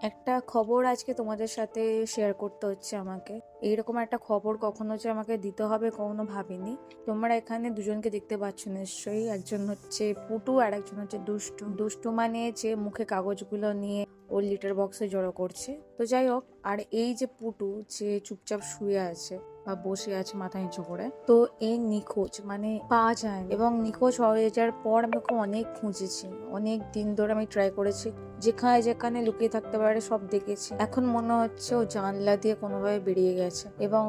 একটা খবর আজকে তোমাদের সাথে শেয়ার করতে হচ্ছে আমাকে। এইরকম একটা খবর কখনো যে আমাকে দিতে হবে কখনো ভাবিনি। তোমরা এখানে দুজনকে দেখতে পাচ্ছ নিশ্চয়ই, একজন হচ্ছে পুটু আর একজন হচ্ছে দুষ্টু। দুষ্টু মানে যে মুখে কাগজগুলো নিয়ে ও লিটার বক্সে জড়ো করছে। তো যাই হোক, আর এই যে পুটু যে চুপচাপ শুয়ে আছে বা বসে আছে মাথা নিচু করে, তো এই নিখোঁজ মানে পাওয়া যায় এবং নিখোঁজ হয়ে যাওয়ার পর আমি ওকে অনেক খুঁজেছি, অনেক দিন ধরে আমি ট্রাই করেছি, যেখানে যেখানে লুকিয়ে থাকতে পারে সব দেখেছি। এখন মনে হচ্ছে ও জানলা দিয়ে কোনোভাবে বেরিয়ে গেছে এবং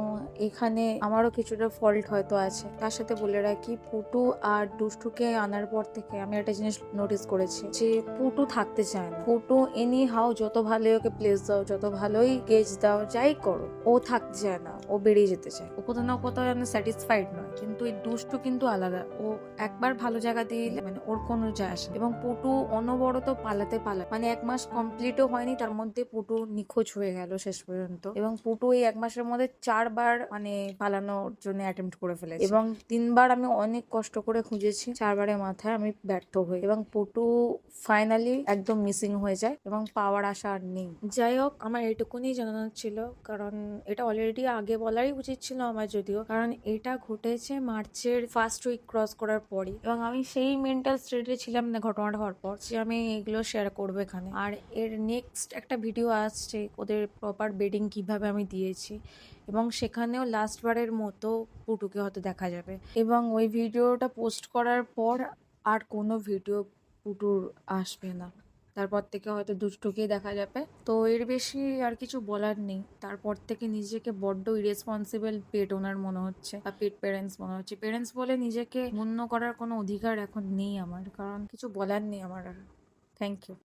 এখানে আমারও কিছুটা ফল্ট হয়তো আছে। তার সাথে বলে রাখি, পুটু আর দুষ্টুকে আনার পর থেকে আমি একটা জিনিস নোটিস করেছি যে পুটু থাকতে চায় না। পুটু এনি হাও যত ভালোই ওকে প্লেস দাও, যত ভালোই গেজ দাও, যাই করো, ও থাকতে চায় না, ও বেরিয়ে যেতে চায়। ও কোথাও না কোথাও যেন স্যাটিসফাইড নয়। কিন্তু এই দুষ্টু কিন্তু আলাদা, ও একবার ভালো জায়গা দিয়ে মানে ওর কোনো যায় আসে না। এবং পুটু অনবরত পালাতে মানে 1 মাস কমপ্লিটও হয়নি, তার মধ্যে পুটু নিখোঁজ হয়ে গেল শেষ পর্যন্ত। এবং পুটু এই 1 মাসের মধ্যে 4বার মানে পালানোর জন্য অ্যাটেম্প্ট করে ফেলেছে এবং 3বার আমি অনেক কষ্ট করে খুঁজেছি, 4বারের মাথায় আমি ব্যর্থ হই এবং পুটু ফাইনালি একদম মিসিং হয়ে যায় এবং পাওয়ার আশা আর নেই। যাই হোক, আমার এইটুকুনি জানানোর ছিল, কারণ এটা অলরেডি আগে বলারই উচিত ছিল আমার, যদিও কারণ এটা ঘটেছে মার্চের ফার্স্ট উইক ক্রস করার পরই এবং আমি সেই মেন্টাল স্টেটে ছিলাম না ঘটনাটা হওয়ার পর যে আমি এগুলো শেয়ার করবো এখানে। আর এর নেক্সট একটা ভিডিও আসছে, ওদের প্রপার বেডিং কিভাবে আমি দিয়েছি এবং সেখানেও লাস্টবারের মতো পুটুকে হয়তো দেখা যাবে। এবং ওই ভিডিওটা পোস্ট করার পর আর কোনো ভিডিও পুটুর আসবে না, তারপর থেকে হয়তো দুষ্টুকেই দেখা যাবে। তো এর বেশি আর কিছু বলার নেই। তারপর থেকে নিজেকে বড্ড ইরেসপন্সিবল পেট ওনার মনে হচ্ছে বা পেট প্যারেন্টস মনে হচ্ছে। প্যারেন্টস বলে নিজেকে গণ্য করার কোনো অধিকার এখন নেই আমার, কারণ কিছু বলার নেই আমার আর। Thank you.